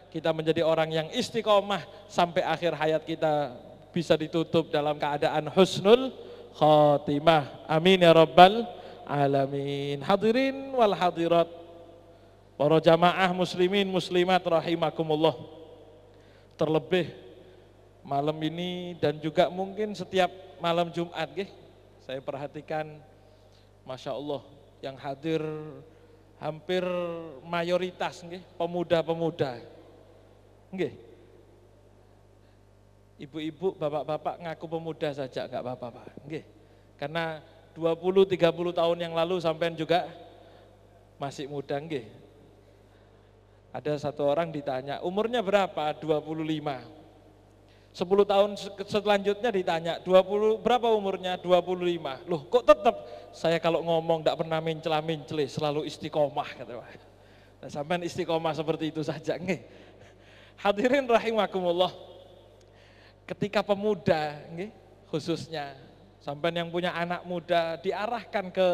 kita menjadi orang yang istiqomah sampai akhir hayat kita bisa ditutup dalam keadaan husnul khotimah. Amin ya rabbal alamin. Hadirin wal hadirat, para jamaah muslimin muslimat rahimakumullah. Terlebih malam ini dan juga mungkin setiap malam Jumat saya perhatikan Masya Allah yang hadir hampir mayoritas pemuda-pemuda. Ibu-ibu, bapak-bapak ngaku pemuda saja enggak apa-apa, Pak. Karena 20-30 tahun yang lalu sampean juga masih muda, Ada satu orang ditanya, umurnya berapa? 25. 10 tahun selanjutnya ditanya, berapa umurnya? 25. Loh kok tetap saya kalau ngomong enggak pernah mencela-mencela, selalu istiqomah kata Pak. Nah, sampean istiqomah seperti itu saja, Hadirin rahimakumullah. Ketika pemuda, khususnya sampean yang punya anak muda diarahkan ke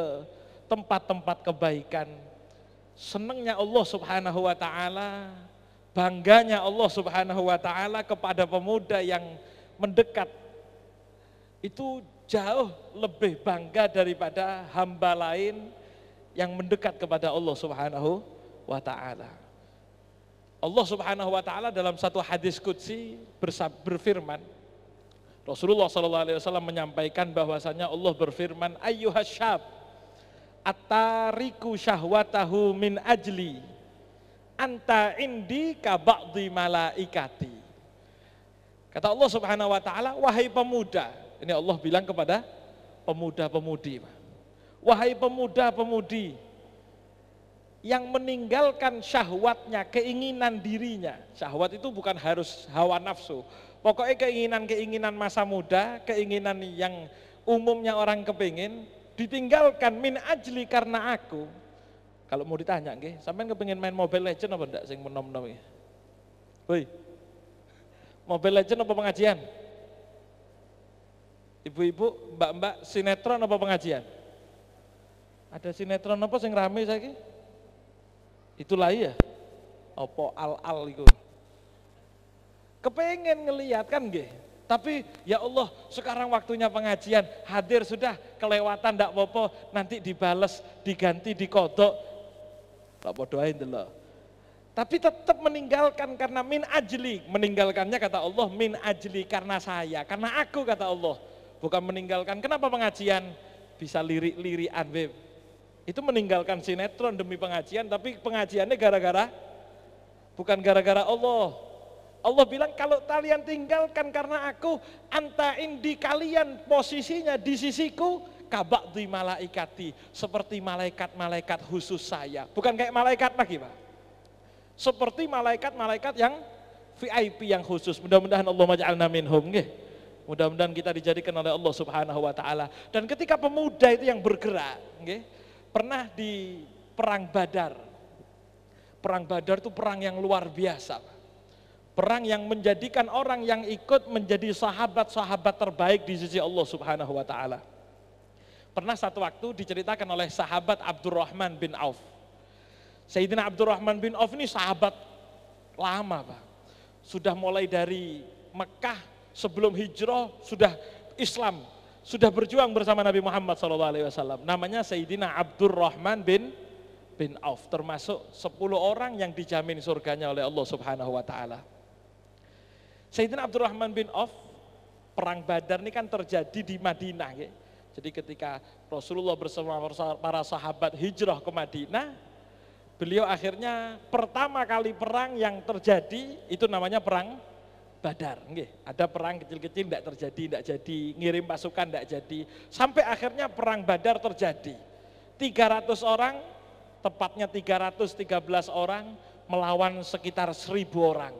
tempat-tempat kebaikan, senangnya Allah Subhanahu wa taala, bangganya Allah Subhanahu wa taala kepada pemuda yang mendekat. Itu jauh lebih bangga daripada hamba lain yang mendekat kepada Allah Subhanahu wa taala. Allah Subhanahu wa taala dalam satu hadis qudsi berfirman, Rasulullah SAW menyampaikan bahwasanya Allah berfirman, ayyuhas syab at-tariku syahwatahu min ajli anta indi ka ba'di malaikati. Kata Allah Subhanahu wa taala, wahai pemuda, ini Allah bilang kepada pemuda-pemudi, wahai pemuda-pemudi yang meninggalkan syahwatnya, keinginan dirinya. Syahwat itu bukan harus hawa nafsu. Pokoknya keinginan-keinginan masa muda, keinginan yang umumnya orang kepingin, ditinggalkan min ajli karena aku. Kalau mau ditanya, sampean kepingin main Mobile Legend apa enggak sing menom-nom iki? Woi. Mobile Legend apa pengajian? Ibu-ibu, mbak-mbak, sinetron apa pengajian? Ada sinetron apa sing rame saiki? Itulah ya, apa al-al itu. Kepengen ngelihat kan tapi ya Allah sekarang waktunya pengajian, hadir sudah, kelewatan ndak apa-apa, nanti dibales, diganti, dikodok, tak doain dulu. Tapi tetap meninggalkan karena min ajli, meninggalkannya kata Allah min ajli karena saya, karena aku kata Allah, bukan meninggalkan. Kenapa pengajian bisa lirik-lirikan, Beb? Itu meninggalkan sinetron demi pengajian, tapi pengajiannya gara-gara, bukan gara-gara Allah. Allah bilang kalau kalian tinggalkan karena aku, anta indi, kalian posisinya di sisiku, kaba'di malaikati, seperti malaikat-malaikat khusus saya. Bukan kayak malaikat lagi Pak. Seperti malaikat-malaikat yang VIP yang khusus. Mudah-mudahan Allah maj'alna minhum. Mudah-mudahan kita dijadikan oleh Allah Subhanahu wa taala. Dan ketika pemuda itu yang bergerak, pernah di perang Badar. Perang Badar itu perang yang luar biasa. Perang yang menjadikan orang yang ikut menjadi sahabat-sahabat terbaik di sisi Allah Subhanahu wa taala. Pernah satu waktu diceritakan oleh sahabat Abdurrahman bin Auf. Sayyidina Abdurrahman bin Auf ini sahabat lama, Pak. Sudah mulai dari Mekah sebelum hijrah sudah Islam. Sudah berjuang bersama Nabi Muhammad SAW. Namanya Sayyidina Abdurrahman bin Auf, termasuk 10 orang yang dijamin surganya oleh Allah Subhanahu wa taala. Sayyidina Abdurrahman bin Auf, perang Badar ini kan terjadi di Madinah. Jadi ketika Rasulullah bersama para sahabat hijrah ke Madinah, beliau akhirnya pertama kali perang yang terjadi itu namanya perang Badar, ada perang kecil-kecil tidak terjadi, tidak jadi, ngirim pasukan tidak jadi, sampai akhirnya perang Badar terjadi. 300 orang, tepatnya 313 orang melawan sekitar 1000 orang.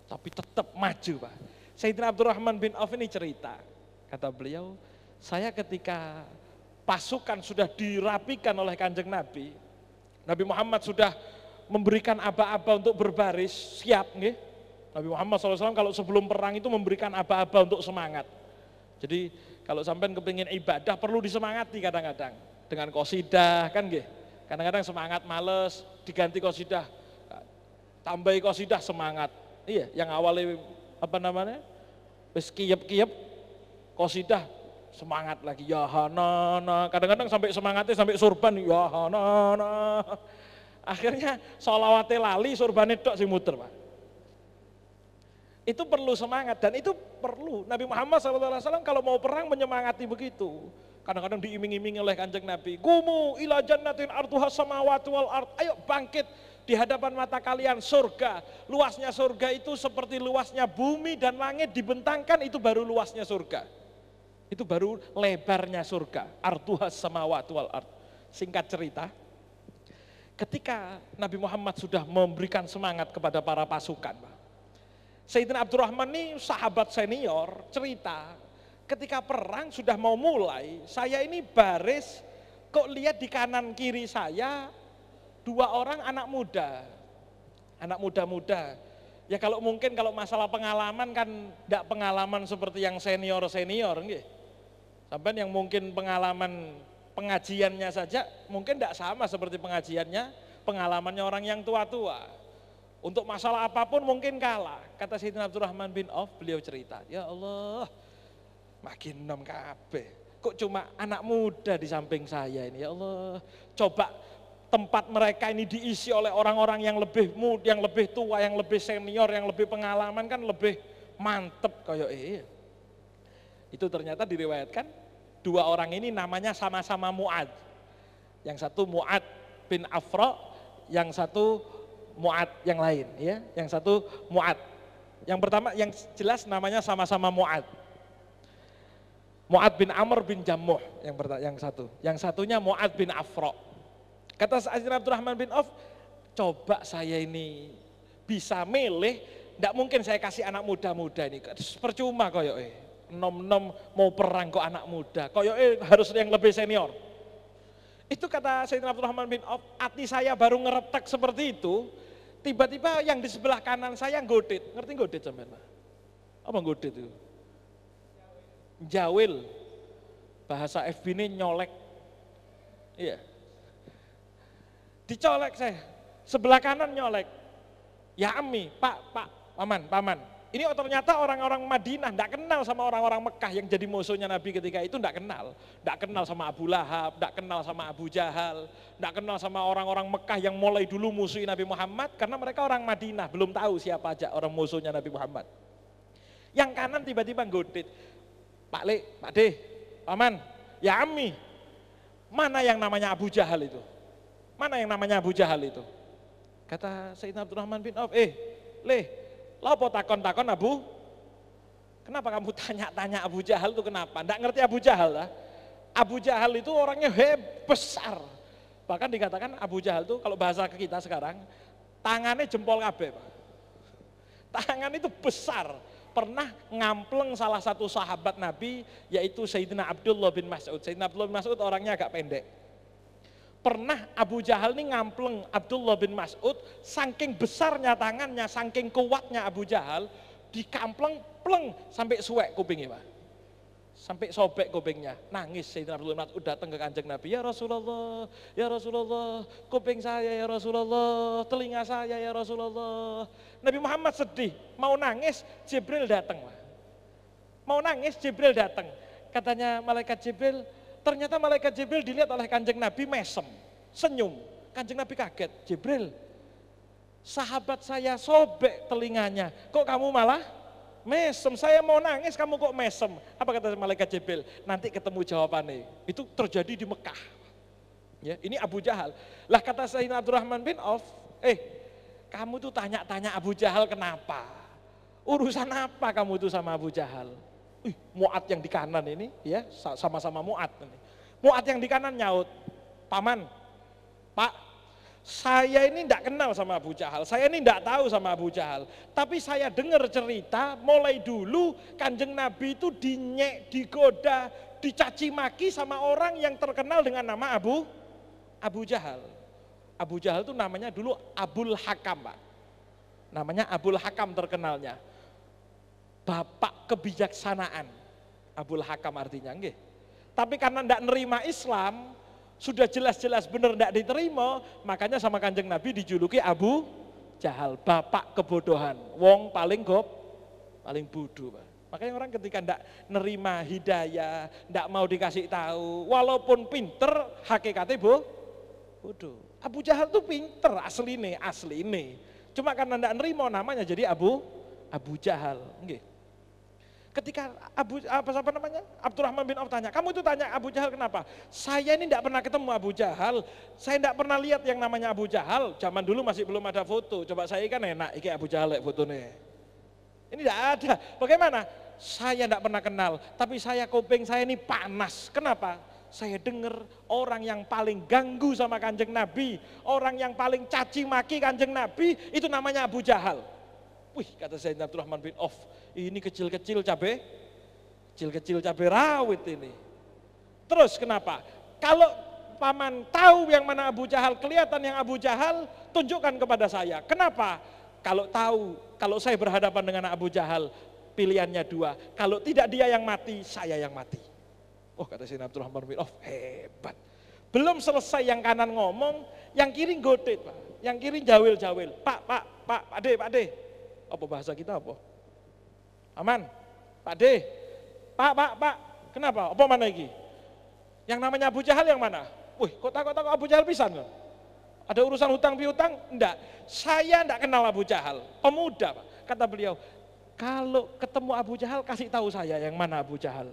Tapi tetap maju, Pak. Sayyidina Abdurrahman bin Auf ini cerita, kata beliau, saya ketika pasukan sudah dirapikan oleh Kanjeng Nabi, Nabi Muhammad sudah memberikan aba-aba untuk berbaris, siap, Nabi Muhammad SAW kalau sebelum perang itu memberikan aba-aba untuk semangat. Jadi kalau sampai kepingin ibadah perlu disemangati kadang-kadang. Dengan qasidah kan Kadang-kadang semangat males diganti qasidah. tambahi qasidah semangat. Iya, yang awalnya apa namanya? Wis kiyep-kiyep qasidah semangat lagi ya hanana. Kadang-kadang sampai semangatnya sampai surban ya hanana. Akhirnya sholawate lali, surbane tok sing muter, Pak. Itu perlu semangat dan itu perlu. Nabi Muhammad SAW kalau mau perang menyemangati begitu. Kadang-kadang diiming-imingi oleh Kanjeng Nabi. Gumu ila jannatin arduha samawati wal ard. Ayo bangkit di hadapan mata kalian surga. Luasnya surga itu seperti luasnya bumi dan langit dibentangkan, itu baru luasnya surga. Itu baru lebarnya surga. Arduha samawati wal ard. Singkat cerita, ketika Nabi Muhammad sudah memberikan semangat kepada para pasukan, Pak, Sayyidina Abdurrahman ini sahabat senior cerita, ketika perang sudah mau mulai, saya ini baris, kok lihat di kanan kiri saya 2 orang anak muda. Ya kalau mungkin kalau masalah pengalaman kan tidak pengalaman seperti yang senior-senior, nggih. Sampai yang mungkin pengalaman pengajiannya saja mungkin tidak sama seperti pengalamannya orang yang tua-tua. Untuk masalah apapun mungkin kalah. Kata Sayyidina Abdurrahman bin Auf, beliau cerita, ya Allah, makin nom kabeh. Kok cuma anak muda di samping saya ini, ya Allah. Coba tempat mereka ini diisi oleh orang-orang yang lebih muda, yang lebih tua, yang lebih senior, yang lebih pengalaman, kan lebih mantep kayak Itu ternyata diriwayatkan 2 orang ini namanya sama-sama Mu'ad. Yang satu Mu'ad bin Afra, yang satu Mu'ad yang lain, ya. Yang satu Mu'ad. Yang pertama yang jelas namanya sama-sama Mu'ad. Mu'ad bin Amr bin Jammuh yang satu. Yang satunya Mu'ad bin Afra. Kata Sayyidina Abdurrahman bin Auf, coba saya ini bisa milih, enggak mungkin saya kasih anak muda-muda ini. Percuma koyoke. Nom-nom mau perang kok anak muda. Koyoke harus yang lebih senior. Itu kata Sayyidina Abdurrahman bin Auf, hati saya baru ngeretek seperti itu, tiba-tiba yang di sebelah kanan saya nggodit. Ngerti nggodit sampean? Apa nggodit itu? Jawil. Bahasa FB ini nyolek. Iya. Dicolek saya. Sebelah kanan nyolek. Ya Ami, Pak, paman. Ini ternyata orang-orang Madinah, tidak kenal sama orang-orang Mekah yang jadi musuhnya Nabi ketika itu, tidak kenal. Tidak kenal sama Abu Lahab, tidak kenal sama Abu Jahal, tidak kenal sama orang-orang Mekah yang mulai dulu musuhi Nabi Muhammad, karena mereka orang Madinah, belum tahu siapa aja orang musuhnya Nabi Muhammad. Yang kanan tiba-tiba nggodit, Pak Le, Pak De, paman, ya Ami, mana yang namanya Abu Jahal itu? Mana yang namanya Abu Jahal itu? Kata Sayyidina Abdurrahman bin Auf, Le, lopo takon-takon Abu? Kenapa kamu tanya-tanya Abu Jahal itu kenapa? Nggak ngerti Abu Jahal lah. Abu Jahal itu orangnya besar. Bahkan dikatakan Abu Jahal itu kalau bahasa ke kita sekarang, tangannya jempol kabeh, Pak. Tangan itu besar. Pernah ngampleng salah satu sahabat Nabi, yaitu Sayyidina Abdullah bin Mas'ud. Sayyidina Abdullah bin Mas'ud orangnya agak pendek. Pernah Abu Jahal ini ngampleng Abdullah bin Mas'ud, saking besarnya tangannya, saking kuatnya Abu Jahal, dikampleng, pleng, sampai suwek kupingnya, Pak. Sampai sobek kupingnya, nangis Sayyidina Abdullah bin Mas'ud datang ke Kanjeng Nabi, ya Rasulullah, kuping saya ya Rasulullah, telinga saya ya Rasulullah. Nabi Muhammad sedih, mau nangis, Jibril datang, Pak. Mau nangis, Jibril datang. Katanya malaikat Jibril, ternyata malaikat Jibril dilihat oleh Kanjeng Nabi mesem, senyum. Kanjeng Nabi kaget, Jibril, sahabat saya sobek telinganya, kok kamu malah mesem? Saya mau nangis, kamu kok mesem? Apa kata malaikat Jibril? Nanti ketemu jawabannya. Itu terjadi di Mekah. Ya, ini Abu Jahal. Lah kata Sayyidina Abdurrahman bin Auf, kamu tuh tanya-tanya Abu Jahal kenapa? Urusan apa kamu tuh sama Abu Jahal? Mu'ad yang di kanan ini, ya sama-sama Mu'ad. Mu'ad yang di kanan nyaut, paman, Pak, saya ini tidak kenal sama Abu Jahal, saya ini tidak tahu sama Abu Jahal. Tapi saya dengar cerita, mulai dulu Kanjeng Nabi itu dinyek, digoda, dicaci maki sama orang yang terkenal dengan nama Abu Jahal. Abu Jahal itu namanya dulu Abul Hakam, Pak. Namanya Abul Hakam terkenalnya. Bapak kebijaksanaan, Abul Hakam artinya, nggih. Tapi karena tidak nerima Islam, sudah jelas-jelas benar tidak diterima, makanya sama Kanjeng Nabi dijuluki Abu Jahal, bapak kebodohan. Wong paling paling bodoh, Pak. Makanya orang ketika ndak nerima hidayah, ndak mau dikasih tahu, walaupun pinter, hakikatnya bodoh. Abu Jahal tuh pinter, asline. Cuma karena ndak nerima namanya jadi Abu Jahal. Nggih. Ketika Abdurrahman bin Auf tanya, kamu itu tanya Abu Jahal kenapa? Saya ini tidak pernah ketemu Abu Jahal, saya tidak pernah lihat yang namanya Abu Jahal. Zaman dulu masih belum ada foto, coba saya kan enak, iki Abu Jahal fotonya. Ini tidak ada. Bagaimana? Saya tidak pernah kenal, tapi kuping saya ini panas. Kenapa? Saya dengar orang yang paling ganggu sama Kanjeng Nabi, orang yang paling caci maki Kanjeng Nabi, itu namanya Abu Jahal. Wih, kata Sayyidina Abdurrahman bin Auf, ini kecil-kecil cabai rawit ini. Terus kenapa? Kalau paman tahu yang mana Abu Jahal, kelihatan yang Abu Jahal, tunjukkan kepada saya. Kenapa? Kalau saya berhadapan dengan Abu Jahal, pilihannya dua. Kalau tidak dia yang mati, saya yang mati. Oh, kata Sayyidina Abdurrahman bin Auf, hebat. Belum selesai yang kanan ngomong, yang kiri godet, Pak. Yang kiri jawil-jawil. Pak De. Apa bahasa kita apa? Aman, Pak D, Pak, kenapa? Apa mana lagi? Yang namanya Abu Jahal yang mana? Wih, kok takut Abu Jahal pisan loh. Ada urusan hutang piutang? Enggak, saya enggak kenal Abu Jahal, pemuda Pak. Kata beliau, kalau ketemu Abu Jahal kasih tahu saya yang mana Abu Jahal.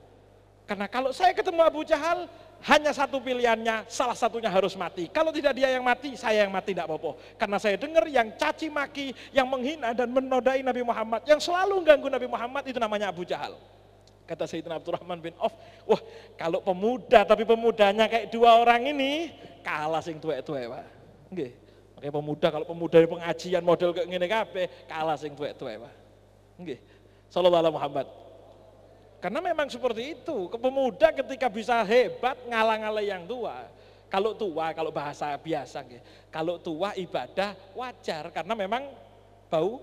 Karena kalau saya ketemu Abu Jahal, hanya satu pilihannya, salah satunya harus mati. Kalau tidak dia yang mati, saya yang mati, tidak apa-apa. Karena saya dengar yang caci maki, yang menghina dan menodai Nabi Muhammad, yang selalu ganggu Nabi Muhammad, itu namanya Abu Jahal. Kata Sayyidina Abdurrahman bin Auf, wah kalau pemuda, tapi pemudanya kayak dua orang ini, kalah sing tuwek-tuwek Pak. Nggih. Makanya pemuda, kalau pemuda pengajian model kayak ngene kabeh, kalah sing tuwek-tuwek Pak. Nggih. Sallallahu alaihi Muhammad. Karena memang seperti itu, pemuda ketika bisa hebat ngalah-ngalah yang tua. Kalau bahasa biasa, kalau tua ibadah wajar karena memang bau.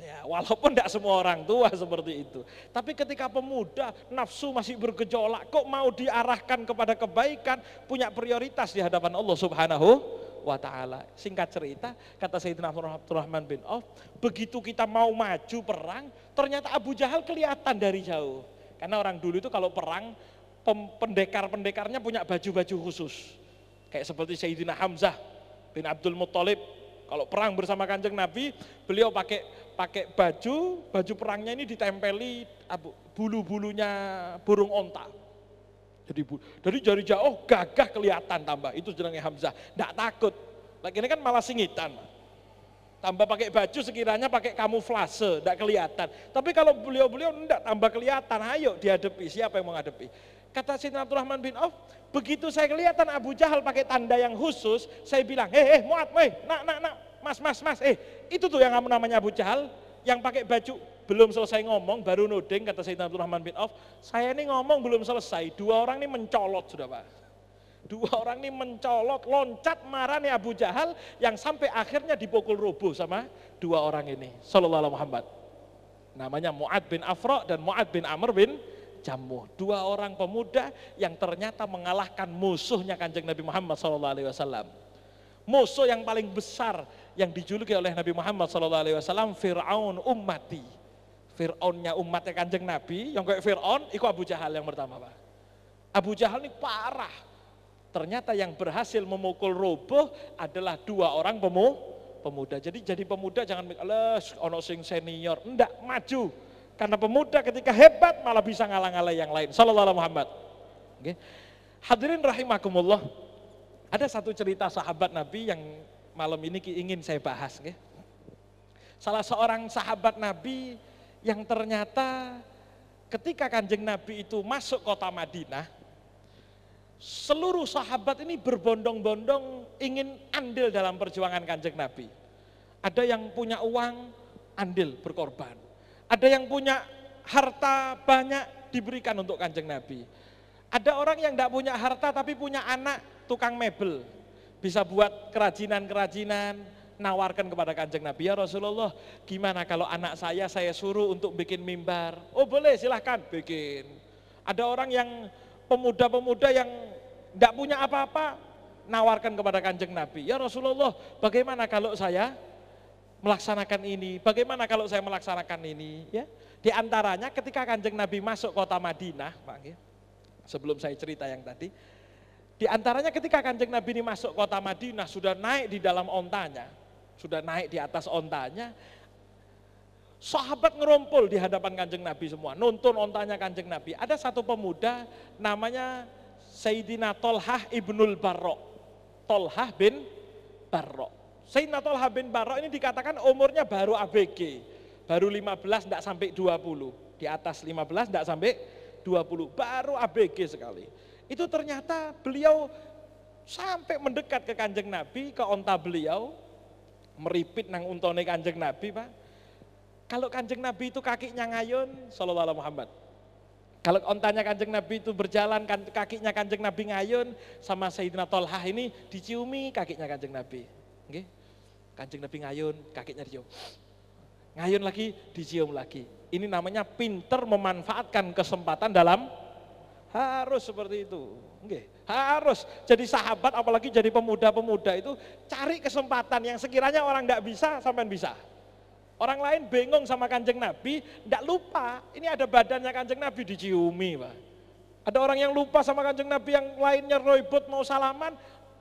Ya, walaupun tidak semua orang tua seperti itu. Tapi ketika pemuda nafsu masih bergejolak, kok mau diarahkan kepada kebaikan, punya prioritas di hadapan Allah Subhanahu wa ta'ala. Singkat cerita, kata Sayyidina Abdurrahman bin Auf, begitu kita mau maju perang, ternyata Abu Jahal kelihatan dari jauh. Karena orang dulu itu kalau perang, pendekar-pendekarnya punya baju-baju khusus. Kayak seperti Sayyidina Hamzah bin Abdul Muttalib, kalau perang bersama Kanjeng Nabi, beliau pakai baju perangnya ini ditempeli bulu-bulunya burung onta. Jadi dari jauh gagah kelihatan tambah, itu jenenge Hamzah, tidak takut. Lagi ini kan malah singitan. Tambah pakai baju sekiranya pakai kamuflase, tidak kelihatan. Tapi kalau beliau tidak tambah kelihatan, ayo dihadapi, siapa yang mau menghadapi. Kata Sayyidina Abdurrahman bin Auf, begitu saya kelihatan Abu Jahal pakai tanda yang khusus, saya bilang, Mu'ad, mas, itu tuh yang namanya Abu Jahal, yang pakai baju. Belum selesai ngomong, baru nuding, kata Sayyidina Abdurrahman bin Auf, saya ini ngomong belum selesai, dua orang ini mencolot sudah Pak. Dua orang ini mencolot, loncat marah nih Abu Jahal, yang sampai akhirnya dipukul roboh sama dua orang ini. Sallallahu alaihi Muhammad. Namanya Mu'ad bin Afra dan Mu'ad bin Amr bin Jamuh. Dua orang pemuda yang ternyata mengalahkan musuhnya Kanjeng Nabi Muhammad sallallahu alaihi wasallam. Musuh yang paling besar yang dijuluki oleh Nabi Muhammad sallallahu alaihi wasallam, Fir'aun ummati. Fir'aunnya umatnya Kanjeng Nabi, yang kayak Fir'aun, itu Abu Jahal yang pertama Pak. Abu Jahal ini parah. Ternyata yang berhasil memukul roboh adalah dua orang pemuda. Jadi pemuda jangan ono sing senior, enggak, maju. Karena pemuda ketika hebat malah bisa ngalah-ngalah yang lain. Sallallahu alaihi Muhammad. Okay. Hadirin rahimakumullah. Ada satu cerita sahabat Nabi yang malam ini ingin saya bahas. Okay. Salah seorang sahabat Nabi yang ternyata ketika Kanjeng Nabi itu masuk kota Madinah, seluruh sahabat ini berbondong-bondong ingin andil dalam perjuangan Kanjeng Nabi. Ada yang punya uang, andil berkorban. Ada yang punya harta banyak, diberikan untuk Kanjeng Nabi. Ada orang yang tidak punya harta tapi punya anak tukang mebel, bisa buat kerajinan-kerajinan, nawarkan kepada Kanjeng Nabi, ya Rasulullah, gimana kalau anak saya suruh untuk bikin mimbar? Oh boleh, silahkan bikin. Ada orang yang pemuda-pemuda yang tidak punya apa-apa, nawarkan kepada Kanjeng Nabi, ya Rasulullah, bagaimana kalau saya melaksanakan ini. Bagaimana kalau saya melaksanakan ini? Ya, di antaranya ketika Kanjeng Nabi masuk kota Madinah, Pak, ya, sebelum saya cerita yang tadi, di antaranya ketika Kanjeng Nabi ini masuk kota Madinah, sudah naik di dalam ontanya, sudah naik di atas ontanya, sahabat ngerumpul di hadapan Kanjeng Nabi semua, nuntun ontanya Kanjeng Nabi. Ada satu pemuda namanya Sayyidina Tolhah ibnul Barro. Tolhah bin Barro. Sayyidina Tolhah bin Barro ini dikatakan umurnya baru ABG, baru 15 tidak sampai 20, di atas 15 tidak sampai 20, baru ABG sekali. Itu ternyata beliau sampai mendekat ke Kanjeng Nabi, ke onta beliau, meripit nang untone Kanjeng Nabi, Pak. Kalau Kanjeng Nabi itu kakinya ngayun, sallallahu alaihi Muhammad. Kalau ontanya Kanjeng Nabi itu berjalan, kakinya Kanjeng Nabi ngayun, sama Sayyidina Tolhah ini diciumi kakinya Kanjeng Nabi. Okay? Kanjeng Nabi ngayun, kakinya dicium. Ngayun lagi, dicium lagi. Ini namanya pinter memanfaatkan kesempatan dalam, harus seperti itu. Okay? Harus jadi sahabat, apalagi jadi pemuda-pemuda itu cari kesempatan yang sekiranya orang tidak bisa, sampean bisa. Orang lain bingung sama Kanjeng Nabi, tidak lupa, ini ada badannya Kanjeng Nabi diciumi, Pak. Ada orang yang lupa sama Kanjeng Nabi, yang lainnya roibot mau salaman,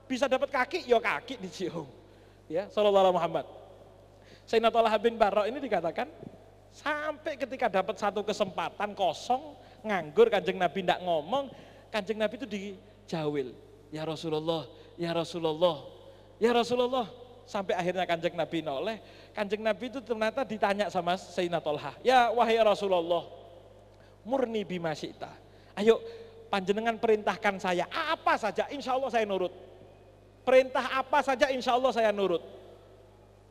bisa dapat kaki, ya kaki dicium. Ya, sallallahu alaihi Muhammad. Sayyidina Tolhah bin Barro ini dikatakan, sampai ketika dapat satu kesempatan kosong, nganggur, Kanjeng Nabi tidak ngomong, Kanjeng Nabi itu dijawil, ya Rasulullah, ya Rasulullah, ya Rasulullah. Sampai akhirnya Kanjeng Nabi noleh, Kanjeng Nabi itu ternyata ditanya sama Sayyidina Tolhah, ya wahai Rasulullah, murni bima syi'ta, ayo panjenengan perintahkan saya, apa saja insya Allah saya nurut, perintah apa saja insya Allah saya nurut.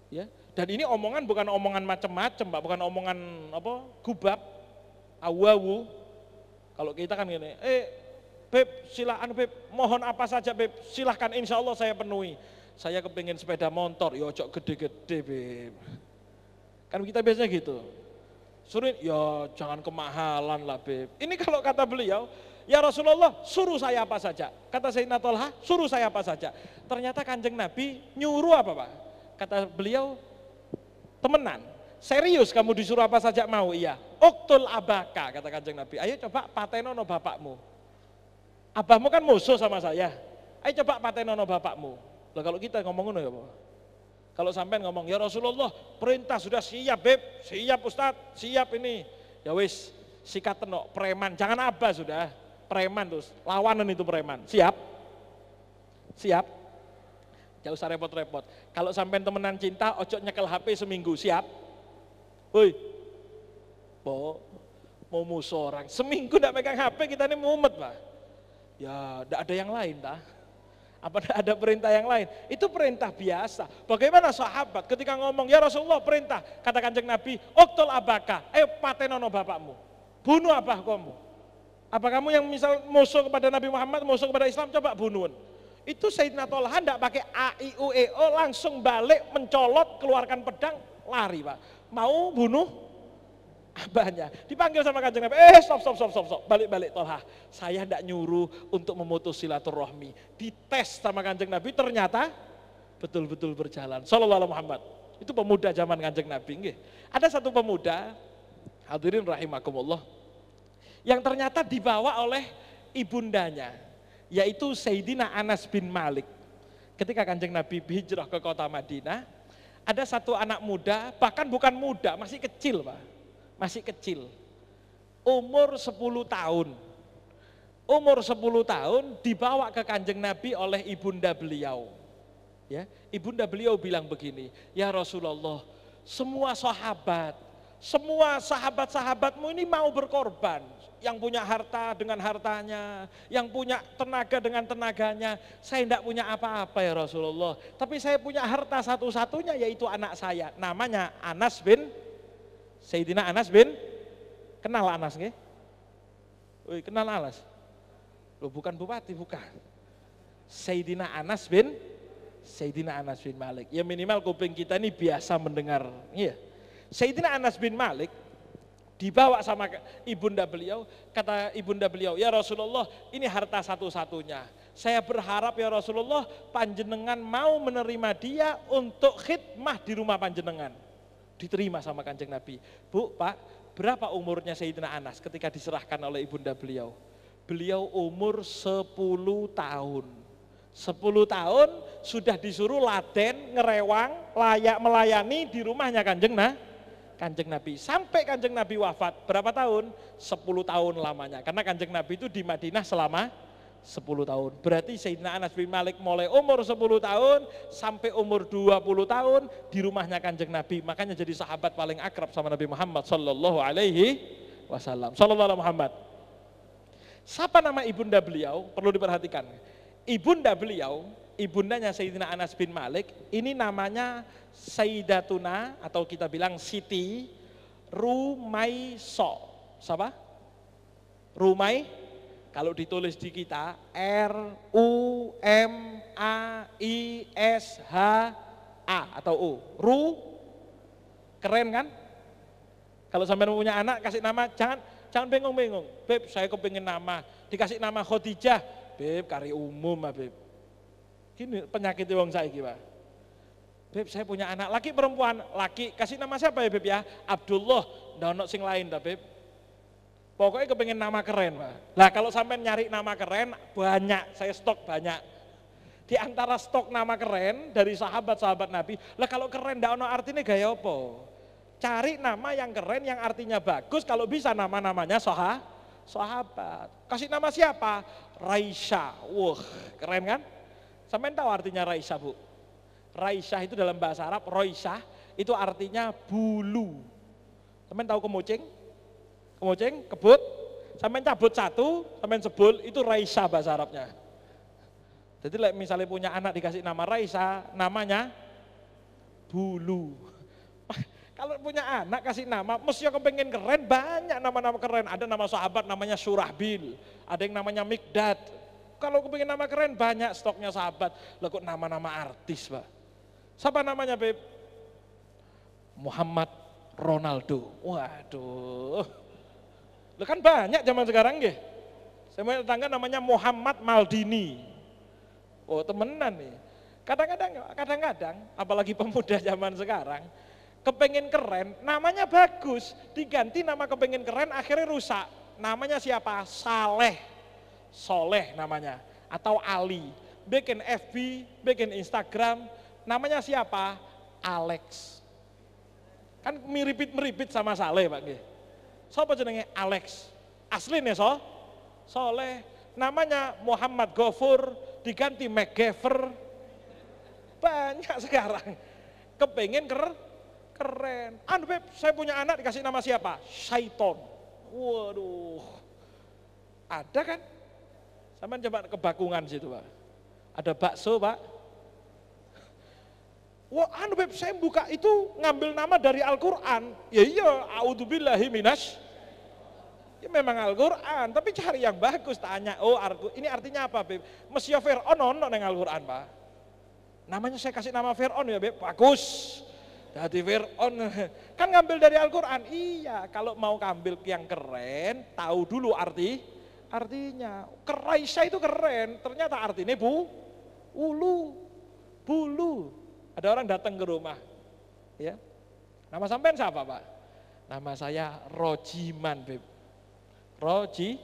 Ya, dan ini omongan bukan omongan macam-macam, Pak, bukan omongan apa gubab, awawu. Kalau kita kan gini, Beb silakan Beb, mohon apa saja Beb, silahkan insya Allah saya penuhi. Saya kepingin sepeda motor, ya ojo gede-gede Beb. Kan kita biasanya gitu. Suruh, ya jangan kemahalan lah Beb. Ini kalau kata beliau, ya Rasulullah suruh saya apa saja. Kata Sayyidina Tolhah, suruh saya apa saja. Ternyata Kanjeng Nabi nyuruh apa Pak? Kata beliau, temenan, serius kamu disuruh apa saja mau? Iya. Uktul abaka, kata Kanjeng Nabi. Ayo coba patenono bapakmu. Abahmu kan musuh sama saya. Ayo coba patenono bapakmu. Lah kalau kita ngomong ngono ya Pak. Kalau sampean ngomong, ya Rasulullah perintah sudah siap Beb, siap Ustadz, siap ini. Ya wis, sikat tenok, preman, jangan apa sudah, preman terus, lawanan itu preman, siap? Siap? Gak usah repot-repot. Kalau sampean temenan cinta, ojo nyekel HP seminggu, siap? Woi, Po, mau musuh orang, seminggu gak pegang HP kita ini mumet Pak. Ya, gak ada yang lain dah. Apa ada perintah yang lain? Itu perintah biasa. Bagaimana sahabat ketika ngomong, ya Rasulullah perintah, kata Kanjeng Nabi, uktul abaka, ayo patenono bapakmu, bunuh abah kamu. Apa kamu yang misal musuh kepada Nabi Muhammad, musuh kepada Islam, coba bunuhin. Itu Sayyidina Tolhah tidak pakai A-I-U-E-O, langsung balik, mencolot, keluarkan pedang, lari Pak. Mau bunuh abahnya, dipanggil sama Kanjeng Nabi, stop, balik Tolhah, saya tidak nyuruh untuk memutus silaturahmi. Dites sama Kanjeng Nabi, ternyata betul-betul berjalan. Sallallahu alaihi Muhammad. Itu pemuda zaman Kanjeng Nabi. Nggih. Ada satu pemuda, hadirin rahimakumullah, yang ternyata dibawa oleh ibundanya, yaitu Sayyidina Anas bin Malik. Ketika Kanjeng Nabi hijrah ke kota Madinah, ada satu anak muda, bahkan bukan muda, masih kecil Pak. Masih kecil, umur 10 tahun. Umur 10 tahun dibawa ke Kanjeng Nabi oleh ibunda beliau. Ya, ibunda beliau bilang begini, ya Rasulullah, semua sahabat-sahabatmu ini mau berkorban. Yang punya harta dengan hartanya, yang punya tenaga dengan tenaganya. Saya tidak punya apa-apa ya Rasulullah, tapi saya punya harta satu-satunya yaitu anak saya. Namanya Anas bin Sayyidina Anas bin, kenal Anas nggih? Wih, kenal Anas? Loh, bukan bupati, bukan. Sayyidina Anas bin Malik. Ya minimal kuping kita ini biasa mendengar. Iya. Sayyidina Anas bin Malik dibawa sama ibunda beliau, kata ibunda beliau, ya Rasulullah ini harta satu-satunya. Saya berharap ya Rasulullah panjenengan mau menerima dia untuk khidmah di rumah panjenengan. Diterima sama Kanjeng Nabi. Bu, Pak, berapa umurnya Sayyidina Anas ketika diserahkan oleh ibunda beliau? Beliau umur 10 tahun. 10 tahun sudah disuruh laden, ngerewang, layak melayani di rumahnya Kanjeng Nabi. Sampai Kanjeng Nabi wafat, berapa tahun? 10 tahun lamanya. Karena Kanjeng Nabi itu di Madinah selama 10 tahun. Berarti Sayyidina Anas bin Malik mulai umur 10 tahun sampai umur 20 tahun di rumahnya Kanjeng Nabi. Makanya jadi sahabat paling akrab sama Nabi Muhammad sallallahu alaihi wasallam. Sallallahu alaihi Muhammad. Siapa nama ibunda beliau? Perlu diperhatikan. Ibunda beliau, ibundanya Sayyidina Anas bin Malik, ini namanya Sayyidatuna atau kita bilang Siti Rumaiso. Siapa? Kalau ditulis di kita Rumaisha atau U. Keren kan? Kalau sampai punya anak kasih nama jangan bingung-bingung. Beb, saya kepingin nama, dikasih nama Khadijah. Beb, kari umum Beb. Gini penyakit wong saiki, Pak. Beb, saya punya anak laki perempuan, laki kasih nama siapa ya Beb ya? Abdullah, ndak ono sing lain dah Beb. Pokoknya kepengen nama keren, Pak. Lah kalau sampai nyari nama keren banyak, saya stok banyak. Di antara stok nama keren dari sahabat-sahabat Nabi, lah kalau keren ndak ono artinya gaya apa? Cari nama yang keren yang artinya bagus, kalau bisa nama-namanya sahabat. Kasih nama siapa? Raisya. Wah, keren kan? Sampean tahu artinya Raisya, Bu? Raisya itu dalam bahasa Arab, Raisya itu artinya bulu. Sampean tahu kemucing? Kemucing, kebut, sampai cabut satu, sampai sebul, itu Raisya bahasa Arabnya. Jadi misalnya punya anak dikasih nama Raisya, namanya bulu. Kalau punya anak kasih nama, mesti kepengen keren, banyak nama-nama keren. Ada nama sahabat namanya Surahbil, ada yang namanya Mikdad. Kalau kepengen nama keren, banyak stoknya sahabat. Lah kok nama-nama artis, Pak? Siapa namanya, Beb? Muhammad Ronaldo. Waduh. Loh kan banyak zaman sekarang nggih. Saya punya tetangga namanya Muhammad Maldini. Oh temenan nih. Kadang-kadang apalagi pemuda zaman sekarang kepengen keren, namanya bagus, diganti nama kepengen keren akhirnya rusak. Namanya siapa? Soleh namanya atau Ali. Bikin FB, bikin Instagram, namanya siapa? Alex. Kan meripit sama Saleh, Pak nggih. Siapa jenenge Alex? Aslinya Soleh. Namanya Muhammad Gofur diganti McGaffer. Banyak sekarang. Kepengen keren. Beb, saya punya anak dikasih nama siapa? Syaiton. Waduh. Ada kan? Sampeyan coba ke Bakungan situ, Pak. Ada bakso, Pak. Wah, Beb, saya buka itu ngambil nama dari Al-Quran. Ya iya, a'udzubillahi minas. Ya memang Al-Quran, tapi cari yang bagus, tanya, oh ini artinya apa, Beb? Mesya Fir'aun ono neng Al-Quran, Pak. Namanya saya kasih nama Fir'aun ya, Beb, bagus. Jadi Fir'aun, kan ngambil dari Al-Quran. Iya, kalau mau ngambil yang keren, tahu dulu artinya. Raisya itu keren, ternyata artinya bulu. Ada orang datang ke rumah, ya. Nama sampean siapa, Pak? Nama saya Rojiman, Beb. Roji,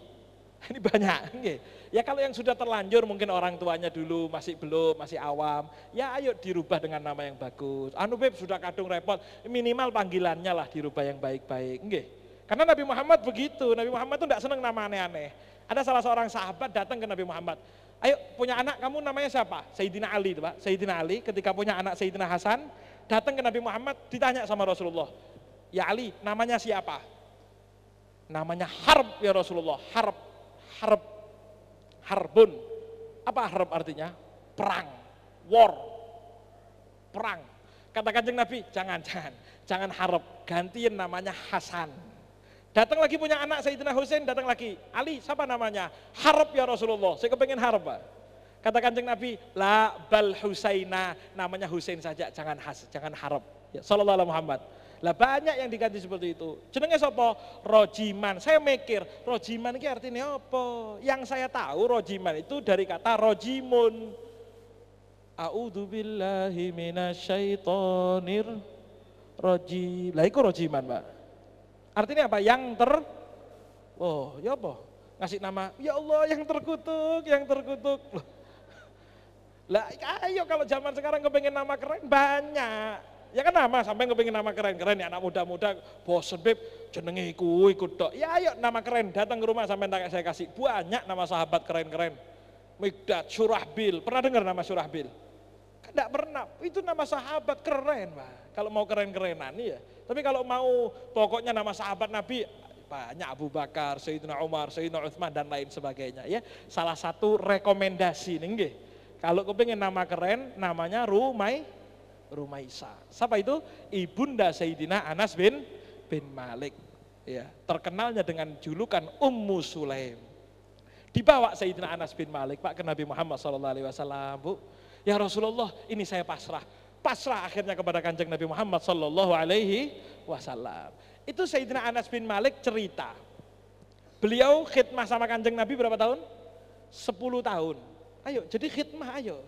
ini banyak. Okay. Ya kalau yang sudah terlanjur mungkin orang tuanya dulu masih belum, masih awam. Ya ayo dirubah dengan nama yang bagus. Beb sudah kadung repot, minimal panggilannya lah dirubah yang baik-baik. Okay. Karena Nabi Muhammad begitu, Nabi Muhammad tuh enggak senang nama aneh-aneh. Ada salah seorang sahabat datang ke Nabi Muhammad. Ayo punya anak kamu namanya siapa? Sayyidina Ali, Pak. Sayyidina Ali ketika punya anak Sayyidina Hasan, datang ke Nabi Muhammad ditanya sama Rasulullah. Ya Ali, namanya siapa? Namanya Harb ya Rasulullah. Harbun. Apa harb artinya? Perang, war, perang. Kata Kanjeng Nabi, jangan harb, gantiin namanya Hasan. Datang lagi punya anak Sayyidina Husain, datang lagi. Ali, siapa namanya? Harb ya Rasulullah, saya kepengen harb, Pak. Kata Kanjeng Nabi, la bal Husaina, namanya Husain saja, jangan harb. Ya, sallallahu alaihi Muhammad. Lah banyak yang diganti seperti itu. Jenenge sapa? Rojiman. Saya mikir, rojiman ini artinya apa? Yang saya tahu rojiman itu dari kata rojimun. A'udzubillahi minasyaitonir rojim. Lah iku rojiman, Pak. Artinya apa? Oh, ya apa? Ngasih nama, ya Allah yang terkutuk, yang terkutuk. Lah ayo kalau zaman sekarang kepengen nama keren banyak. Ya kan nama, sampai kepengen nama keren-keren ya anak muda-muda, bosen beb, jenenge iku tok. Ya ayo nama keren, datang ke rumah sampai saya kasih banyak nama sahabat keren-keren. Mikdad, Surahbil, pernah dengar nama Surahbil? Kan enggak pernah, itu nama sahabat keren, Pak. Kalau mau keren-kerenan ya. Tapi kalau mau pokoknya nama sahabat Nabi, banyak Abu Bakar, Sayyidina Umar, Sayyidina Utsman dan lain sebagainya ya. Salah satu rekomendasi nih nggih. Kalau kepengen nama keren, namanya Rumaisa. Siapa itu? Ibunda Sayyidina Anas bin Malik. Ya, terkenalnya dengan julukan Ummu Sulaim. Dibawa Sayyidina Anas bin Malik Pak ke Nabi Muhammad SAW. Bu, ya Rasulullah, ini saya pasrah. Pasrah akhirnya kepada Kanjeng Nabi Muhammad SAW. Itu Sayyidina Anas bin Malik cerita. Beliau khidmah sama Kanjeng Nabi berapa tahun? 10 tahun. Ayo, jadi khidmah ayo.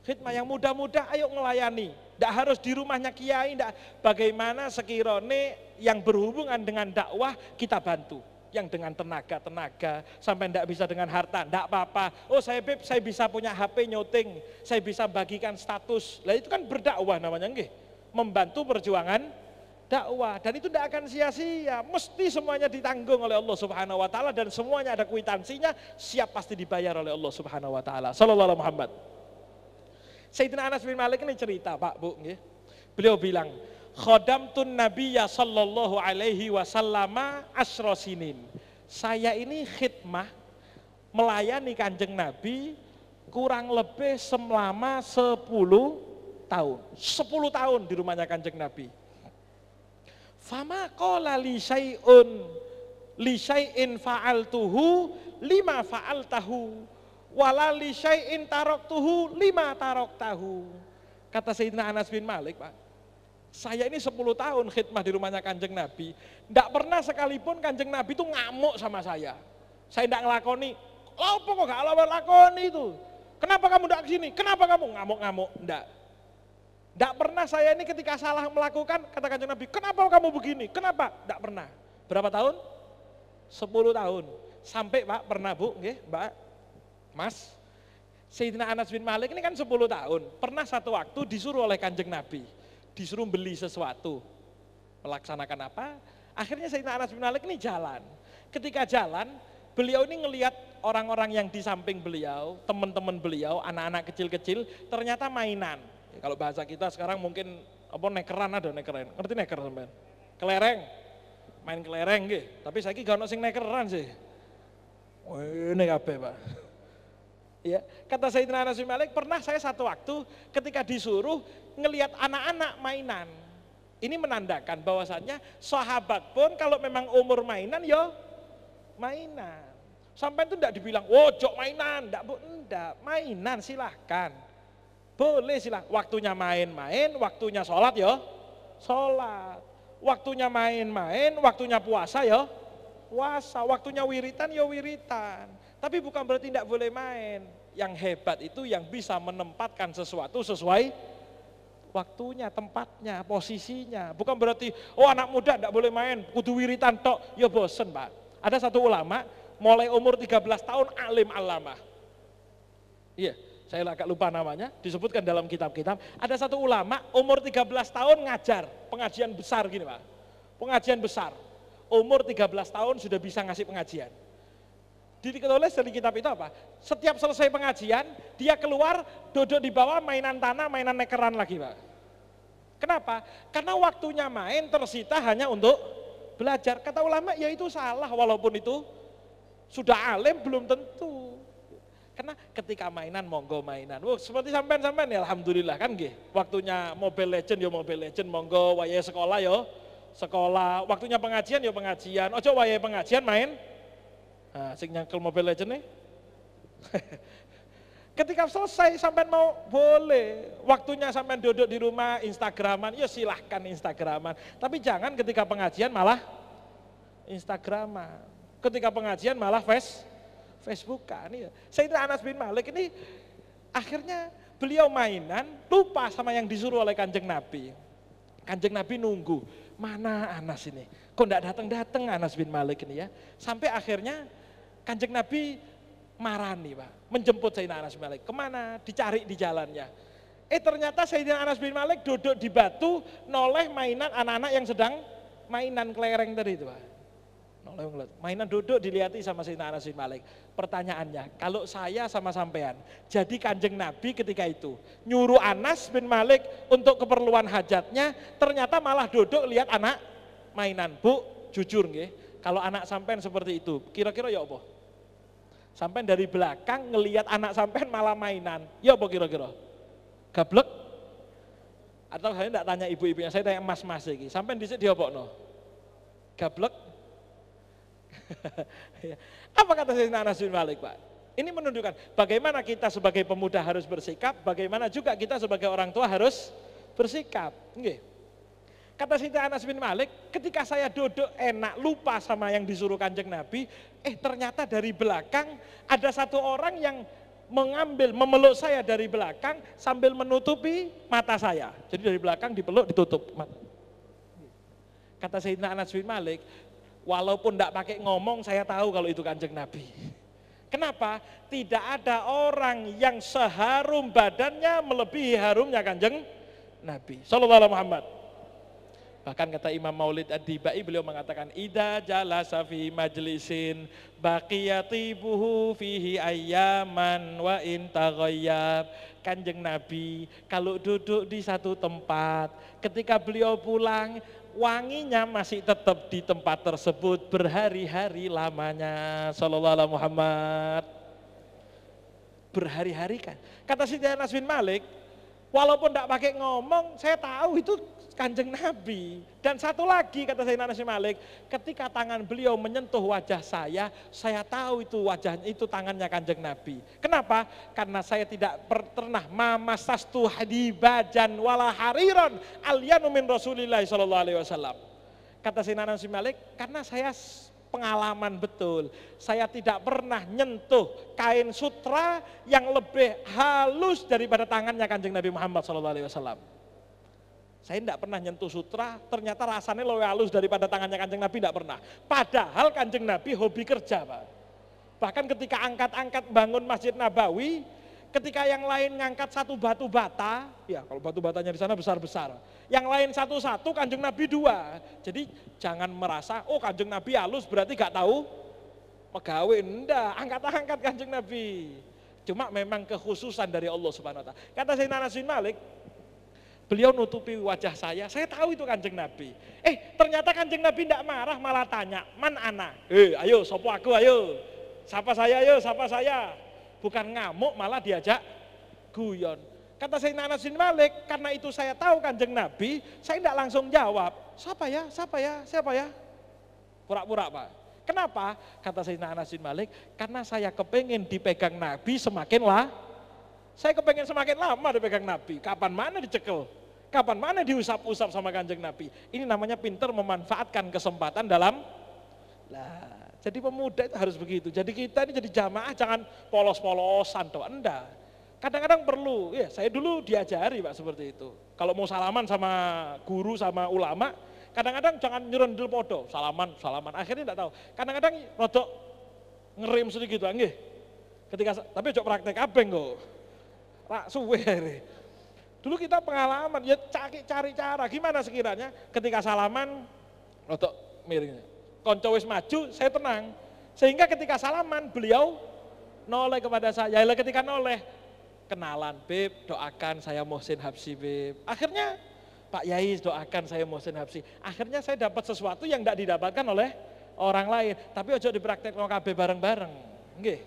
Khidmah yang muda-muda ayo melayani. Tidak harus di rumahnya kiai, tidak. Bagaimana sekiranya yang berhubungan dengan dakwah kita bantu. Yang dengan tenaga, sampai tidak bisa dengan harta, tidak apa-apa. Oh saya bisa punya HP nyoting, saya bisa bagikan status. Lah itu kan berdakwah namanya nggih. Membantu perjuangan dakwah dan itu tidak akan sia-sia. Mesti semuanya ditanggung oleh Allah Subhanahu wa taala dan semuanya ada kwitansinya, siap pasti dibayar oleh Allah Subhanahu wa taala. Sallallahu alaihi Muhammad. Sayyidina Anas bin Malik ini cerita, Pak, Bu, nggih. Beliau bilang, "Khadamtun Nabiyya sallallahu alaihi wasallam asyra sinin." Saya ini khidmah melayani Kanjeng Nabi kurang lebih selama 10 tahun. 10 tahun di rumahnya Kanjeng Nabi. Fama qala li syai'in fa'altuhu lima fa'altahu. Wala li syai'in taraktuhu lima taraktahu. Kata Sayyidina Anas bin Malik, Pak. Saya ini 10 tahun khidmah di rumahnya Kanjeng Nabi. Tidak pernah sekalipun Kanjeng Nabi itu ngamuk sama saya. Saya tidak ngelakoni. Apa kok gak lakoni itu? Kenapa kamu tidak kesini? Kenapa kamu ngamuk-ngamuk? Tidak. Tidak pernah saya ini ketika salah melakukan, kata Kanjeng Nabi, kenapa kamu begini? Kenapa? Tidak pernah. Berapa tahun? 10 tahun. Sampai Pak pernah Bu, nggih, Mbak, Mas, Sayyidina Anas bin Malik ini kan 10 tahun, pernah satu waktu disuruh oleh Kanjeng Nabi, disuruh beli sesuatu, melaksanakan apa, akhirnya Sayyidina Anas bin Malik ini jalan. Ketika jalan, beliau ini ngelihat orang-orang yang di samping beliau, teman-teman beliau, anak-anak kecil-kecil, ternyata mainan. Ya, kalau bahasa kita sekarang mungkin apa nekeran, ada nekeran, ngerti neker sampean? Kelereng, main kelereng nggih, tapi saiki gak ono sing nekeran sih. Ini kabeh, Pak. Ya, kata Sayyidina Anas bin Malik, pernah saya satu waktu ketika disuruh ngelihat anak-anak mainan. Ini menandakan bahwasannya sahabat pun kalau memang umur mainan ya mainan. Sampai itu tidak dibilang, jok mainan, enggak, mainan silahkan. Boleh silahkan, waktunya main-main, waktunya sholat ya sholat. Waktunya main-main, waktunya puasa ya puasa, waktunya wiritan ya wiritan. Tapi bukan berarti tidak boleh main. Yang hebat itu yang bisa menempatkan sesuatu sesuai waktunya, tempatnya, posisinya. Bukan berarti, anak muda tidak boleh main, kudu wiritan tok, ya bosen Pak. Ada satu ulama, mulai umur 13 tahun alim alamah. Iya, saya agak lupa namanya, disebutkan dalam kitab-kitab. Ada satu ulama, umur 13 tahun ngajar, pengajian besar gini Pak. Pengajian besar, umur 13 tahun sudah bisa ngasih pengajian. Ditulis dari kitab itu apa? Setiap selesai pengajian, dia keluar, duduk di bawah mainan tanah, mainan nekeran lagi Pak. Kenapa? Karena waktunya main tersita hanya untuk belajar. Kata ulama, ya itu salah, walaupun itu sudah alim belum tentu. Karena ketika mainan, monggo mainan. Seperti sampean-sampean ya alhamdulillah kan nggih. Waktunya Mobile Legend ya Mobile Legend, monggo wayahe sekolah ya sekolah. Waktunya pengajian ya pengajian. Ojo wayahe pengajian main. Nah, sing nyangkel Mobile Legend nih. Ketika selesai sampai mau boleh, waktunya sampai duduk di rumah Instagraman, ya silahkan Instagraman. Tapi jangan ketika pengajian malah Instagraman. Ketika pengajian malah Facebookan. Ya. Sayyidina Anas bin Malik ini akhirnya beliau mainan, lupa sama yang disuruh oleh Kanjeng Nabi. Kanjeng Nabi nunggu, mana Anas ini? Kok enggak datang-datang Anas bin Malik ini ya? Sampai akhirnya Kanjeng Nabi marani Pak, menjemput Sayyidina Anas bin Malik. Kemana? Dicari di jalannya. Ternyata Sayyidina Anas bin Malik duduk di batu, noleh mainan anak-anak yang sedang mainan kelereng tadi itu Pak. Noleh mainan duduk dilihati sama Sayyidina Anas bin Malik. Pertanyaannya, kalau saya sama sampean, jadi Kanjeng Nabi ketika itu nyuruh Anas bin Malik untuk keperluan hajatnya, ternyata malah duduk lihat anak mainan. Bu, jujur nggih, kalau anak sampean seperti itu, kira-kira ya apa? Sampai dari belakang ngelihat anak sampean malah mainan, ya apa kira-kira? Gablek? Atau saya tidak tanya ibu-ibunya, saya tanya mas-mas ini, sampean dhisik diopokno? Gablek? Apa kata Sayyidina Anas bin Malik Pak? Ini menunjukkan bagaimana kita sebagai pemuda harus bersikap, bagaimana juga kita sebagai orang tua harus bersikap. Nggih. Kata Sayyidina Anas bin Malik, ketika saya duduk enak lupa sama yang disuruh Kanjeng Nabi, ternyata dari belakang ada satu orang yang memeluk saya dari belakang sambil menutupi mata saya. Jadi dari belakang dipeluk ditutup mata. Kata Sayyidina Anas bin Malik, walaupun tidak pakai ngomong saya tahu kalau itu Kanjeng Nabi. Kenapa? Tidak ada orang yang seharum badannya melebihi harumnya Kanjeng Nabi sallallahu alaihi Muhammad. Bahkan kata Imam Maulid Ad-Dibai, beliau mengatakan idza jalasa fi majlisin baqiyatibuhu fihi ayyaman wa in taghayyab. Kanjeng Nabi kalau duduk di satu tempat, ketika beliau pulang wanginya masih tetap di tempat tersebut berhari-hari lamanya sallallahu alaihi Muhammad. Berhari-hari kan. Kata Sayyidina Anas bin Malik, walaupun tidak pakai ngomong, saya tahu itu Kanjeng Nabi. Dan satu lagi kata Sayyidina Anas bin Malik, ketika tangan beliau menyentuh wajah saya tahu itu wajahnya, itu tangannya Kanjeng Nabi. Kenapa? Karena saya tidak pernah mamasastu hadibajan wala hariran alyanu min Rasulillah sallallahu alaihi wasallam. Kata Sayyidina Anas bin Malik, karena saya pengalaman betul, saya tidak pernah nyentuh kain sutra yang lebih halus daripada tangannya Kanjeng Nabi Muhammad sallallahu alaihi wasallam. Saya tidak pernah nyentuh sutra, ternyata rasanya lebih halus daripada tangannya Kanjeng Nabi, tidak pernah. Padahal Kanjeng Nabi hobi kerja Pak. Bahkan ketika angkat-angkat bangun Masjid Nabawi, ketika yang lain ngangkat satu batu bata, ya kalau batu batanya di sana besar-besar. Yang lain satu-satu, Kanjeng Nabi dua. Jadi jangan merasa, oh Kanjeng Nabi halus berarti gak tahu pegawe. Enggak, angkat-angkat Kanjeng Nabi. Cuma memang kekhususan dari Allah Subhanahu wa taala. Kata Sayyidina Anas bin Malik, beliau nutupi wajah saya tahu itu Kanjeng Nabi. Ternyata Kanjeng Nabi tidak marah, malah tanya, man ana? Ayo, sopo aku, ayo. Sapa saya, ayo, sapa saya. Bukan ngamuk, malah diajak guyon. Kata Sayyidina Anas bin Malik, karena itu saya tahu Kanjeng Nabi, saya tidak langsung jawab, siapa ya? Pura-pura Pak. Kenapa? Kata Sayyidina Anas bin Malik, karena saya kepengen dipegang Nabi semakin saya kepengen semakin lama dipegang Nabi. Kapan mana dicekel? Kapan mana diusap-usap sama Kanjeng Nabi? Ini namanya pintar memanfaatkan kesempatan dalam. Jadi pemuda itu harus begitu. Jadi kita ini jadi jamaah jangan polos-polosan toh, enggak. Kadang-kadang perlu, ya saya dulu diajari Pak seperti itu. Kalau mau salaman sama guru sama ulama, kadang-kadang jangan nyerendel podo, salaman. Akhirnya enggak tahu. Kadang-kadang rodok ngerim sedikit Pak, nggih. Tapi cok praktek abeng kok. Suwe. Dulu kita pengalaman, ya cari cara, gimana sekiranya ketika salaman, rodok miring. Konco wis maju, saya tenang. Sehingga ketika salaman, beliau noleh kepada saya. Ketika noleh, kenalan, Beb, doakan saya Muhsin Habsyi, Beb. Akhirnya, Pak Yai doakan saya Muhsin Habsyi. Akhirnya saya dapat sesuatu yang tidak didapatkan oleh orang lain. Tapi ojo dipraktek kabeh bareng-bareng. Nggih.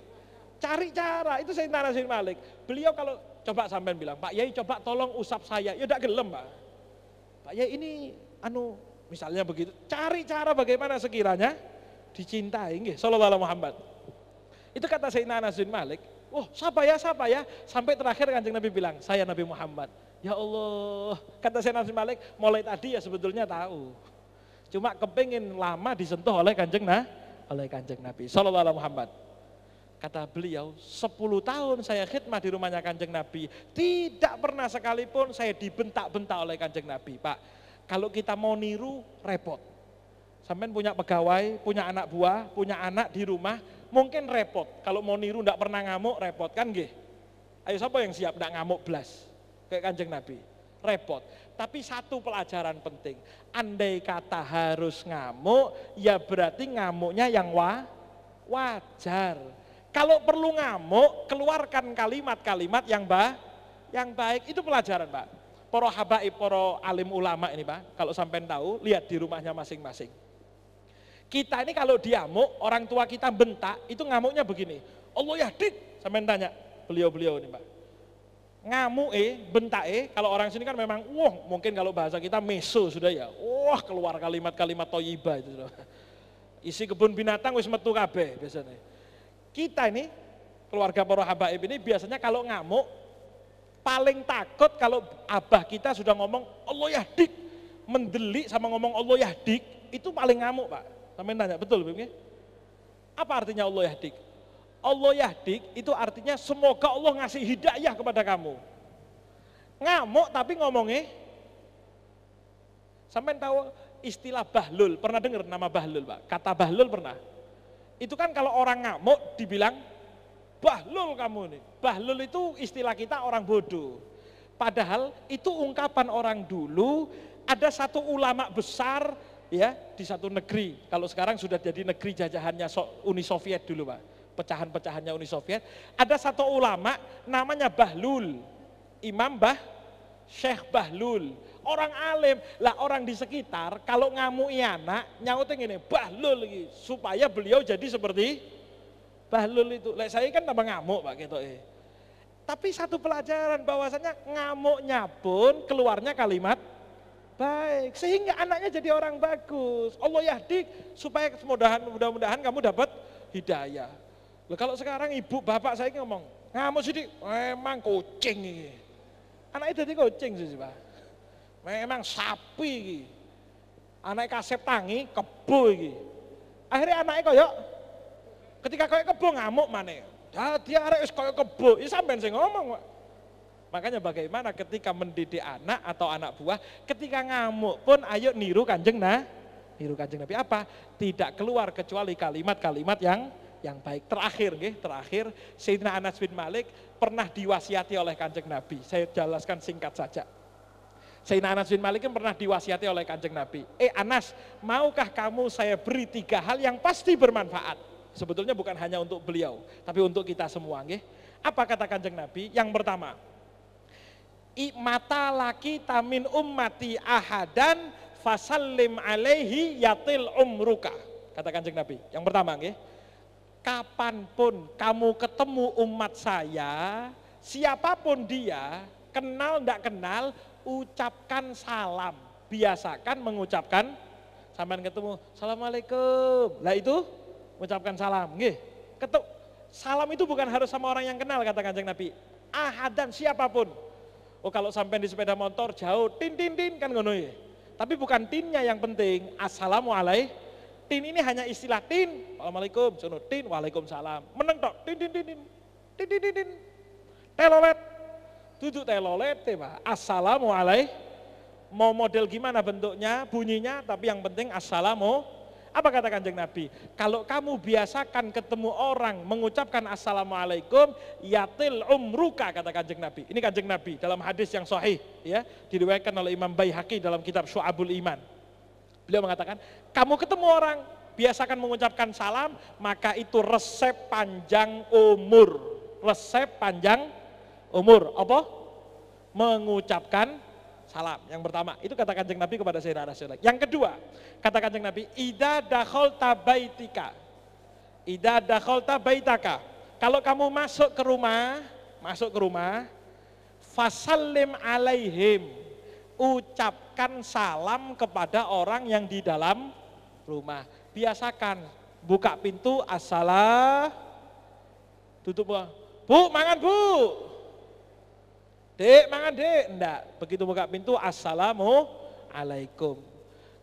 Cari cara, itu Sayyidina Anas bin Malik. Beliau kalau coba sampean bilang, Pak Yai coba tolong usap saya, ya tidak gelem Pak. Pak Yai ini misalnya begitu, cari cara bagaimana sekiranya dicintai, nggih, sallallahu alaihi Muhammad. Itu kata Sayyidina Anas bin Malik, Wah, siapa ya? Sampai terakhir Kanjeng Nabi bilang, saya Nabi Muhammad. Ya Allah, kata Sayyidina Anas bin Malik, mulai tadi ya sebetulnya tahu. Cuma kepingin lama disentuh oleh Kanjeng Nabi sallallahu alaihi Muhammad. Kata beliau, 10 tahun saya khidmah di rumahnya Kanjeng Nabi, tidak pernah sekalipun saya dibentak-bentak oleh Kanjeng Nabi. Pak, kalau kita mau niru repot. Sampai punya pegawai, punya anak buah, punya anak di rumah, mungkin repot. Kalau mau niru tidak pernah ngamuk, repot kan nggih? Ayo siapa yang siap tidak ngamuk blas? Kayak Kanjeng Nabi, repot. Tapi satu pelajaran penting, andai kata harus ngamuk, ya berarti ngamuknya yang wajar. Kalau perlu ngamuk, keluarkan kalimat-kalimat yang baik. Itu pelajaran, Pak. Para habaib, para alim ulama ini, Pak, kalau sampai tahu, lihat di rumahnya masing-masing. Kita ini kalau diamuk, orang tua kita bentak, itu ngamuknya begini. Allah yahdik, sampai tanya beliau-beliau ini, Pak. Ngamuk bentak kalau orang sini kan memang, wah mungkin kalau bahasa kita meso sudah ya, wah keluar kalimat-kalimat thayyibah itu sudah. Isi kebun binatang wis metu kabeh biasanya. Kita ini, keluarga para habaib ini biasanya kalau ngamuk, paling takut kalau abah kita sudah ngomong Allah yahdik, mendelik sama ngomong Allah yahdik, itu paling ngamuk, Pak. Sampai tanya, betul Bim? Apa artinya Allah yahdik? Allah yahdik itu artinya semoga Allah ngasih hidayah kepada kamu. Ngamuk tapi ngomongnya, sampai tahu istilah bahlul, pernah dengar nama bahlul, Pak? Kata bahlul pernah? Itu kan kalau orang ngamuk dibilang, bahlul kamu nih. Bahlul itu istilah kita orang bodoh. Padahal itu ungkapan orang dulu, ada satu ulama besar ya di satu negeri. Kalau sekarang sudah jadi negeri jajahannya Uni Soviet dulu, Pak. Pecahan-pecahannya Uni Soviet, ada satu ulama namanya Bahlul, Syekh Bahlul, orang alim. Lah orang di sekitar kalau ngamui anak nyautin gini, Bahlul lagi, supaya beliau jadi seperti Bahlul itu. Lah saya kan tambah ngamuk, Pak, gitu. Tapi satu pelajaran bahwasanya ngamuknya pun keluarnya kalimat baik, sehingga anaknya jadi orang bagus. Allah yahdik, supaya mudah-mudahan kamu dapat hidayah. Loh, kalau sekarang ibu bapak saya ngomong ngamuk sih, memang kucing ini. Anaknya jadi kucing sih, Pak. Memang sapi ini. Anaknya kasep tangi kebo ini. Akhirnya anaknya koyok ketika koyok kebo ngamuk mana? Jadi arek wis koyok kebo. Ini sampean sing ngomong, Pak. Makanya bagaimana ketika mendidik anak atau anak buah, ketika ngamuk pun ayo niru Kanjeng Nabi apa? Tidak keluar kecuali kalimat-kalimat yang baik. Terakhir, Sayyidina Anas bin Malik pernah diwasiati oleh Kanjeng Nabi. Saya jelaskan singkat saja. Sayyidina Anas bin Malik pernah diwasiati oleh Kanjeng Nabi. Anas, maukah kamu saya beri 3 hal yang pasti bermanfaat? Sebetulnya bukan hanya untuk beliau, tapi untuk kita semua. Apa kata Kanjeng Nabi? Yang pertama, mata laki tamin ummati ahadan fasallim alaihi yatil umruka. Kata Kanjeng Nabi. Yang pertama, kapanpun kamu ketemu umat saya, siapapun dia, kenal tidak kenal, ucapkan salam. Biasakan mengucapkan, sampean ketemu, Assalamualaikum. Lah itu, ucapkan salam. Salam itu bukan harus sama orang yang kenal, kata Kanjeng Nabi. Ahadan, siapapun. Oh kalau sampai di sepeda motor jauh, tin kan ngono ya. Tapi bukan tinnya yang penting, assalamualaikum. Tin ini hanya istilah tin, Assalamualaikum, sono tin, waalaikumsalam. Meneng tok, tin. Telolet, duduk telolet, Pak. Assalamualaikum. Mau model gimana bentuknya, bunyinya, tapi yang penting assalamu. Apa kata Kanjeng Nabi? Kalau kamu biasakan ketemu orang mengucapkan assalamualaikum, yatil umruka, kata Kanjeng Nabi. Ini Kanjeng Nabi dalam hadis yang sahih, ya, diriwayatkan oleh Imam Baihaqi dalam kitab Syu'abul Iman. Beliau mengatakan, kamu ketemu orang, biasakan mengucapkan salam, maka itu resep panjang umur. Resep panjang umur, apa? Mengucapkan salam. Yang pertama, itu kata Kanjeng Nabi kepada Sayyidina Anas. Yang kedua, kata Kanjeng Nabi, idza dakhalta baitaka. Kalau kamu masuk ke rumah, fasallim alaihim. Ucapkan salam kepada orang yang di dalam rumah. Biasakan buka pintu, assalam, tutup, Bu, mangan bu. Dek, mangan dek. Enggak, begitu buka pintu, assalamualaikum.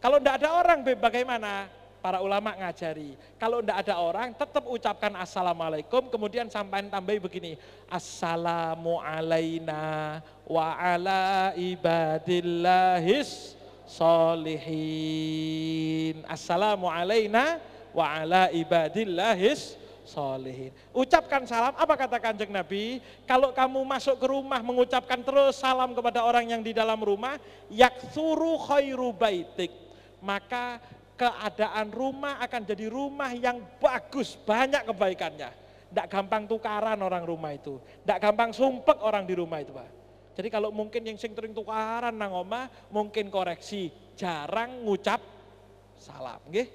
Kalau enggak ada orang, bagaimana? Para ulama ngajari, kalau enggak ada orang, tetap ucapkan assalamualaikum, kemudian sampaikan tambahi begini, assalamu alaina wa ala ibadillahis solihin. Assalamu alaina wa ala ibadillahis solihin. Ucapkan salam, apa kata Kanjeng Nabi? Kalau kamu masuk ke rumah mengucapkan terus salam kepada orang yang di dalam rumah, yaksuru khairu baitik, maka keadaan rumah akan jadi rumah yang bagus, banyak kebaikannya. Tidak gampang tukaran orang rumah itu, tidak gampang sumpek orang di rumah itu, Pak. Jadi kalau mungkin yang sering tukaran nang omah, mungkin koreksi, jarang ngucap salam, nggih.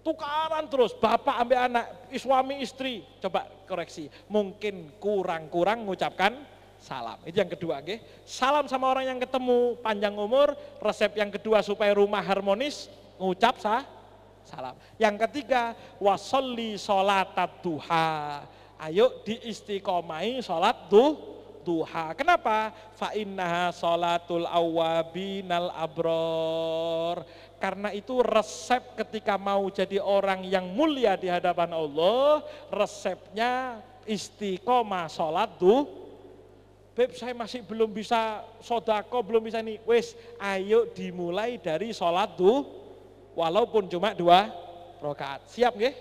Tukaran terus, bapak ambil anak, suami istri, coba koreksi, mungkin kurang-kurang mengucapkan salam. Itu yang kedua, nggih. Salam sama orang yang ketemu, panjang umur. Resep yang kedua supaya rumah harmonis, ngucap salam. Yang ketiga, wasolli sholatat duha. Ayo diistiqomai sholat duha. Kenapa? Fa innaha sholatul awwabinal abror. Karena itu resep ketika mau jadi orang yang mulia di hadapan Allah, resepnya istiqomah sholat Beb, saya masih belum bisa sodako, belum bisa ini. Wes, ayo dimulai dari sholat walaupun cuma 2 rakaat. Siap nggih?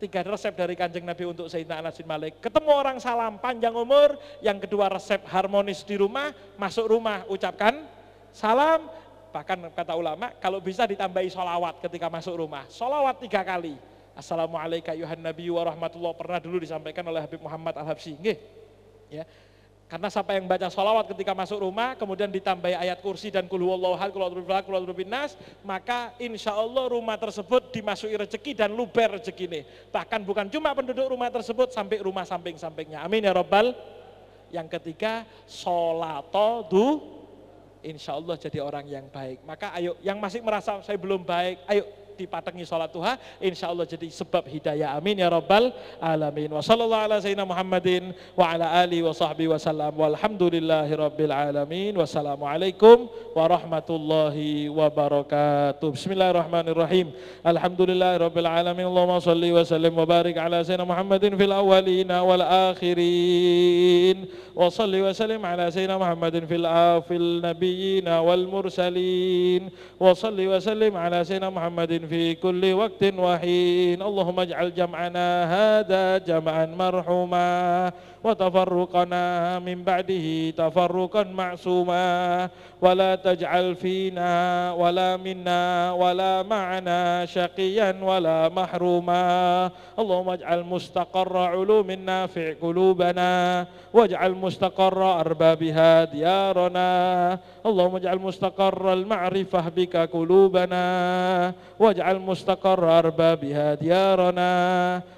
3 resep dari Kanjeng Nabi untuk Sayyidina Anas bin Malik. Ketemu orang salam, panjang umur. Yang kedua resep harmonis di rumah, masuk rumah ucapkan salam. Bahkan kata ulama, kalau bisa ditambahi sholawat ketika masuk rumah. Sholawat 3 kali. Assalamualaikum ayuhan nabi wa rahmatullah, pernah dulu disampaikan oleh Habib Muhammad Al-Habsyi. Nggih. Ya. Karena siapa yang baca sholawat ketika masuk rumah, kemudian ditambahi ayat kursi dan kul huwallahu ahad, kul a'udzu birabbil falaq, kul a'udzu birabbin nas, maka insya Allah rumah tersebut dimasuki rezeki dan luber rezeki ini. Bahkan bukan cuma penduduk rumah tersebut, sampai rumah samping-sampingnya. Amin ya rabbal. Yang ketiga, sholatodu, insya Allah jadi orang yang baik. Maka ayo, yang masih merasa saya belum baik, ayo dipatengi sholat duha, insya Allah jadi sebab hidayah. Amin ya rabbal alamin. Wa sallallahu ala sayyidina Muhammadin wa ala alihi wa sahbihi wa sallam. Walhamdulillahi rabbil alamin. Wassalamualaikum warahmatullahi wabarakatuh. Bismillahirrahmanirrahim. Alhamdulillahi rabbil alamin. Allahumma salli wa sallim wa barik ala sayyidina Muhammadin fil awwalina wal akhirin. Wa salli wa sallim ala sayyidina Muhammadin fil nabiyina wal mursalin. Wa salli wa sallim ala sayyidina Muhammadin في كل وقت وحين. اللهم اجعل جمعنا هذا جمعا مرحوما وتفرقنا من بعده تفرقا معصوما ولا تجعل فينا ولا منا ولا معنا شقيا ولا محروما. اللهم اجعل مستقر علوم النافع قلوبنا واجعل مستقر أربابها ديارنا. اللهم اجعل مستقر المعرفة بك قلوبنا واجعل مستقر أربابها ديارنا.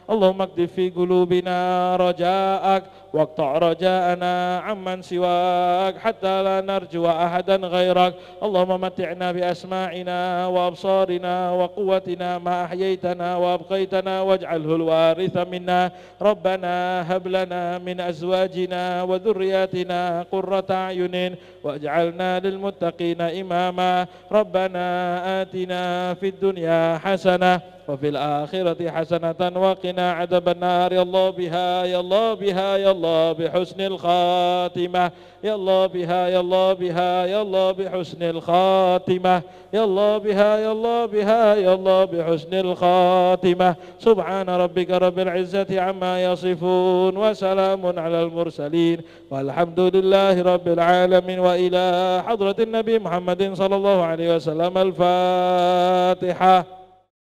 اللهم اكتب في قلوبنا رجاءك واقطع رجاءنا عمن سواك حتى لا نرجو أحدا غيرك. اللهم متعنا بأسماعنا وأبصارنا وقوتنا ما أحييتنا وأبقيتنا واجعله الوارث منا. ربنا هب لنا من أزواجنا وذرياتنا قرة أعين واجعلنا للمتقين إماما. ربنا آتنا في الدنيا حسنة وفي الآخرة حسنة وقنا عذاب النار. يا الله بها يا الله بها يا الله بحسن الخاتمة. يا الله بها يا الله بها يا الله بحسن الخاتمة. يا الله بها يا الله بها يا الله بحسن الخاتمة. سبحان ربك رب العزة عما يصفون وسلام على المرسلين والحمد لله رب العالمين. وإلى حضرة النبي محمد صلى الله عليه وسلم الفاتحة.